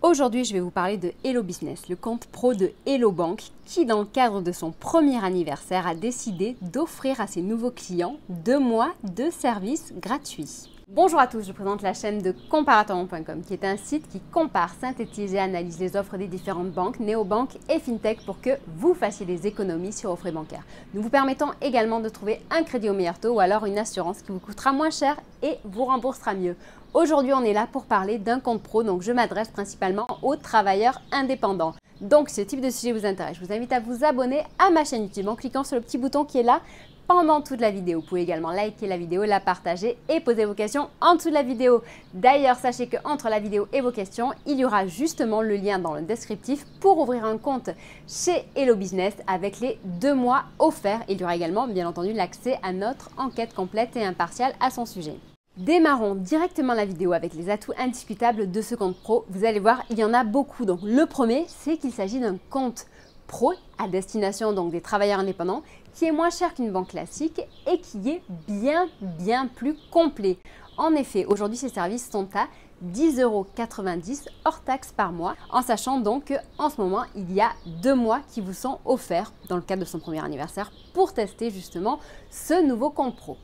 Aujourd'hui, je vais vous parler de Hello Business, le compte pro de Hello Bank, qui dans le cadre de son premier anniversaire a décidé d'offrir à ses nouveaux clients 2 mois de services gratuits. Bonjour à tous, je présente la chaîne de comparator.com qui est un site qui compare, synthétise et analyse les offres des différentes banques, néobanques et fintech pour que vous fassiez des économies sur vos frais bancaires. Nous vous permettons également de trouver un crédit au meilleur taux ou alors une assurance qui vous coûtera moins cher et vous remboursera mieux. Aujourd'hui, on est là pour parler d'un compte pro, donc je m'adresse principalement aux travailleurs indépendants. Donc, si ce type de sujet vous intéresse, je vous invite à vous abonner à ma chaîne YouTube en cliquant sur le petit bouton qui est là pendant toute la vidéo. Vous pouvez également liker la vidéo, la partager et poser vos questions en dessous de la vidéo. D'ailleurs, sachez qu'entre la vidéo et vos questions, il y aura justement le lien dans le descriptif pour ouvrir un compte chez Hello Business avec les 2 mois offerts. Il y aura également, bien entendu, l'accès à notre enquête complète et impartiale à son sujet. Démarrons directement la vidéo avec les atouts indiscutables de ce compte pro. Vous allez voir, il y en a beaucoup. Donc, le premier, c'est qu'il s'agit d'un compte pro à destination donc des travailleurs indépendants qui est moins cher qu'une banque classique et qui est bien plus complet. En effet, aujourd'hui, ces services sont à 10,90 € hors taxe par mois, en sachant donc qu'en ce moment, il y a 2 mois qui vous sont offerts dans le cadre de son premier anniversaire pour tester justement ce nouveau compte pro.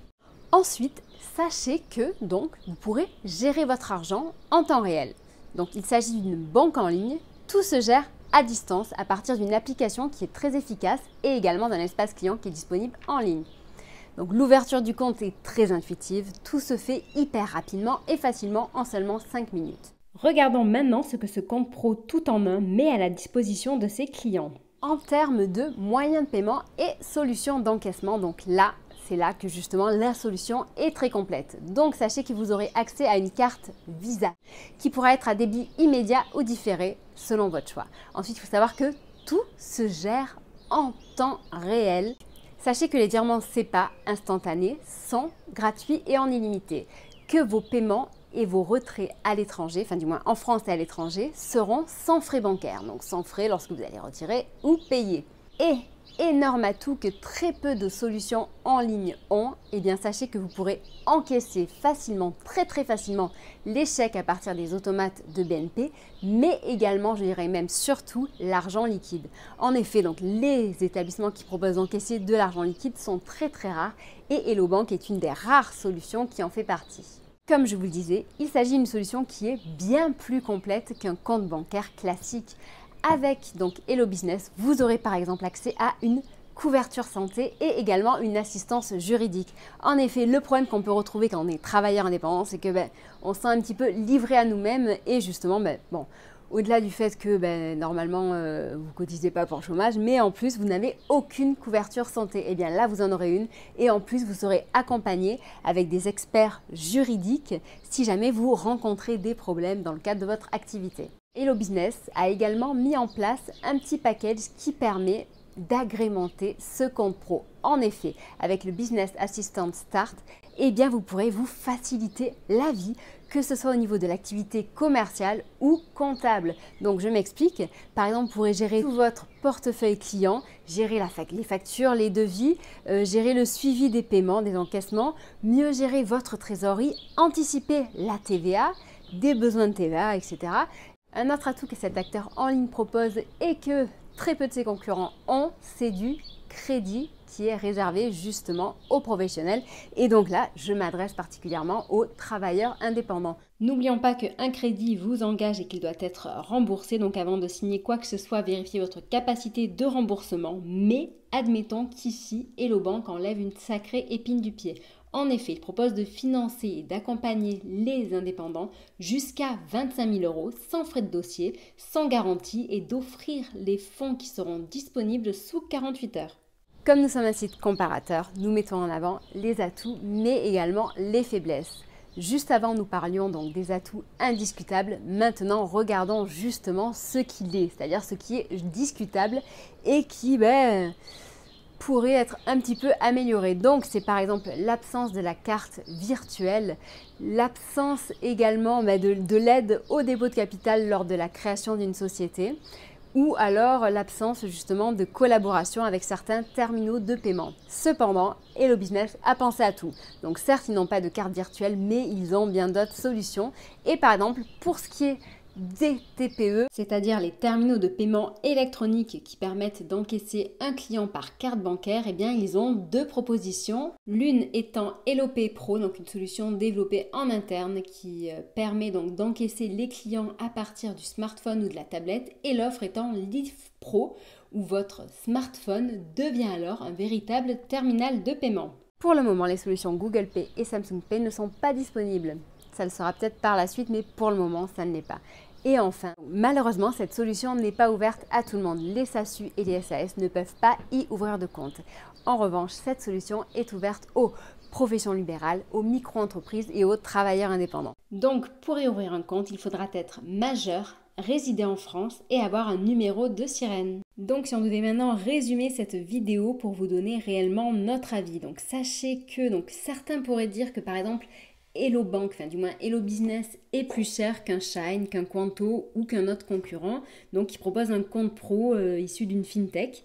Ensuite, sachez que donc vous pourrez gérer votre argent en temps réel. Donc il s'agit d'une banque en ligne, tout se gère à distance à partir d'une application qui est très efficace et également d'un espace client qui est disponible en ligne. Donc l'ouverture du compte est très intuitive, tout se fait hyper rapidement et facilement en seulement 5 minutes. Regardons maintenant ce que ce compte pro tout en un met à la disposition de ses clients. En termes de moyens de paiement et solutions d'encaissement, donc là, c'est là que justement la solution est très complète. Donc sachez que vous aurez accès à une carte Visa qui pourra être à débit immédiat ou différé selon votre choix. Ensuite, il faut savoir que tout se gère en temps réel. Sachez que les virements SEPA instantanés sont gratuits et en illimité, que vos paiements et vos retraits à l'étranger, enfin du moins en France et à l'étranger, seront sans frais bancaires, donc sans frais lorsque vous allez retirer ou payer. Et énorme atout que très peu de solutions en ligne ont, et bien sachez que vous pourrez encaisser facilement, très facilement, les chèques à partir des automates de BNP, mais également, je dirais même surtout, l'argent liquide. En effet, donc les établissements qui proposent d'encaisser de l'argent liquide sont très rares et Hello Bank est une des rares solutions qui en fait partie. Comme je vous le disais, il s'agit d'une solution qui est bien plus complète qu'un compte bancaire classique. Avec donc Hello Business, vous aurez par exemple accès à une couverture santé et également une assistance juridique. En effet, le problème qu'on peut retrouver quand on est travailleur indépendant, c'est que on se sent un petit peu livré à nous-mêmes et justement, bon, au-delà du fait que normalement vous cotisez pas pour le chômage, mais en plus vous n'avez aucune couverture santé. Et bien là, vous en aurez une et en plus vous serez accompagné avec des experts juridiques si jamais vous rencontrez des problèmes dans le cadre de votre activité. Hello Business a également mis en place un petit package qui permet d'agrémenter ce compte pro. En effet, avec le Business Assistant Start, eh bien vous pourrez vous faciliter la vie, que ce soit au niveau de l'activité commerciale ou comptable. Donc je m'explique, par exemple vous pourrez gérer tout votre portefeuille client, gérer les factures, les devis, gérer le suivi des paiements, des encaissements, mieux gérer votre trésorerie, anticiper la TVA, des besoins de TVA, etc. Un autre atout que cet acteur en ligne propose et que très peu de ses concurrents ont, c'est du crédit qui est réservé justement aux professionnels. Et donc là, je m'adresse particulièrement aux travailleurs indépendants. N'oublions pas qu'un crédit vous engage et qu'il doit être remboursé. Donc avant de signer quoi que ce soit, vérifiez votre capacité de remboursement. Mais admettons qu'ici, Hello Bank enlève une sacrée épine du pied. En effet, il propose de financer et d'accompagner les indépendants jusqu'à 25 000 € sans frais de dossier, sans garantie et d'offrir les fonds qui seront disponibles sous 48 heures. Comme nous sommes un site comparateur, nous mettons en avant les atouts mais également les faiblesses. Juste avant, nous parlions donc des atouts indiscutables. Maintenant, regardons justement ce qu'il est, c'est-à-dire ce qui est discutable et qui pourrait être un petit peu amélioré. Donc c'est par exemple l'absence de la carte virtuelle, l'absence également de l'aide au dépôt de capital lors de la création d'une société ou alors l'absence justement de collaboration avec certains terminaux de paiement. Cependant, Hello Business a pensé à tout. Donc certes, ils n'ont pas de carte virtuelle, mais ils ont bien d'autres solutions. Et par exemple, pour ce qui est des TPE, c'est-à-dire les terminaux de paiement électronique qui permettent d'encaisser un client par carte bancaire, eh bien ils ont deux propositions. L'une étant Elopay Pro, donc une solution développée en interne qui permet donc d'encaisser les clients à partir du smartphone ou de la tablette, et l'autre étant Lift Pro, où votre smartphone devient alors un véritable terminal de paiement. Pour le moment, les solutions Google Pay et Samsung Pay ne sont pas disponibles. Ça le sera peut-être par la suite, mais pour le moment, ça ne l'est pas. Et enfin, malheureusement, cette solution n'est pas ouverte à tout le monde. Les SASU et les SAS ne peuvent pas y ouvrir de compte. En revanche, cette solution est ouverte aux professions libérales, aux micro-entreprises et aux travailleurs indépendants. Donc, pour y ouvrir un compte, il faudra être majeur, résider en France et avoir un numéro de sirène. Donc si on devait maintenant résumer cette vidéo pour vous donner réellement notre avis, donc sachez que certains pourraient dire que par exemple Hello Bank, enfin du moins Hello Business est plus cher qu'un Shine, qu'un Quanto ou qu'un autre concurrent, donc qui propose un compte pro issu d'une fintech.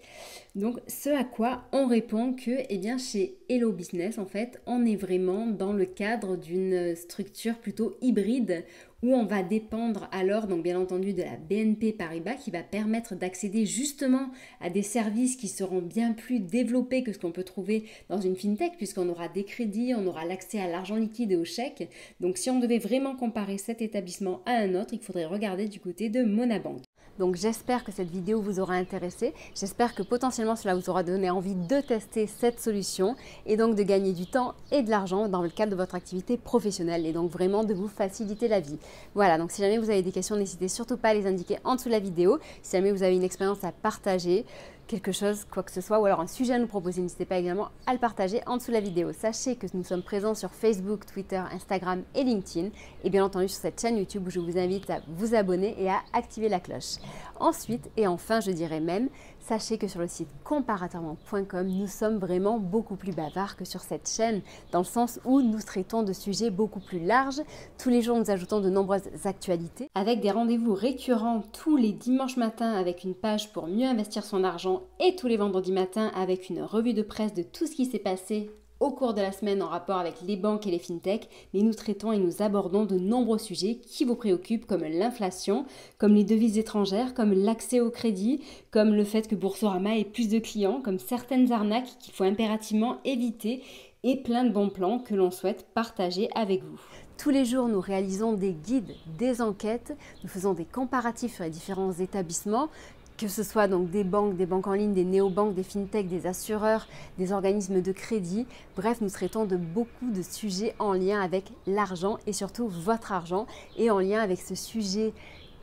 Donc ce à quoi on répond que eh bien, chez Hello Business, en fait, on est vraiment dans le cadre d'une structure plutôt hybride où on va dépendre alors, donc bien entendu, de la BNP Paribas qui va permettre d'accéder justement à des services qui seront bien plus développés que ce qu'on peut trouver dans une fintech, puisqu'on aura des crédits, on aura l'accès à l'argent liquide et au chèque. Donc si on devait vraiment comparer cet établissement à un autre, il faudrait regarder du côté de Monabank. Donc j'espère que cette vidéo vous aura intéressé, j'espère que potentiellement cela vous aura donné envie de tester cette solution et donc de gagner du temps et de l'argent dans le cadre de votre activité professionnelle et donc vraiment de vous faciliter la vie. Voilà, donc si jamais vous avez des questions, n'hésitez surtout pas à les indiquer en dessous de la vidéo. Si jamais vous avez une expérience à partager, quelque chose, quoi que ce soit, ou alors un sujet à nous proposer, n'hésitez pas également à le partager en dessous de la vidéo. Sachez que nous sommes présents sur Facebook, Twitter, Instagram et LinkedIn, et bien entendu sur cette chaîne YouTube où je vous invite à vous abonner et à activer la cloche. Ensuite, et enfin, je dirais même, sachez que sur le site comparatorment.com, nous sommes vraiment beaucoup plus bavards que sur cette chaîne, dans le sens où nous traitons de sujets beaucoup plus larges. Tous les jours, nous ajoutons de nombreuses actualités, avec des rendez-vous récurrents tous les dimanches matins avec une page pour mieux investir son argent et tous les vendredis matins avec une revue de presse de tout ce qui s'est passé au cours de la semaine en rapport avec les banques et les fintechs, mais nous traitons et nous abordons de nombreux sujets qui vous préoccupent comme l'inflation, comme les devises étrangères, comme l'accès au crédit, comme le fait que Boursorama ait plus de clients, comme certaines arnaques qu'il faut impérativement éviter et plein de bons plans que l'on souhaite partager avec vous. Tous les jours, nous réalisons des guides, des enquêtes, nous faisons des comparatifs sur les différents établissements, que ce soit donc des banques en ligne, des néobanques, des fintechs, des assureurs, des organismes de crédit. Bref, nous traitons de beaucoup de sujets en lien avec l'argent et surtout votre argent et en lien avec ce sujet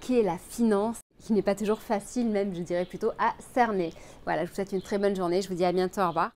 qui est la finance, qui n'est pas toujours facile même, je dirais plutôt, à cerner. Voilà, je vous souhaite une très bonne journée. Je vous dis à bientôt. Au revoir.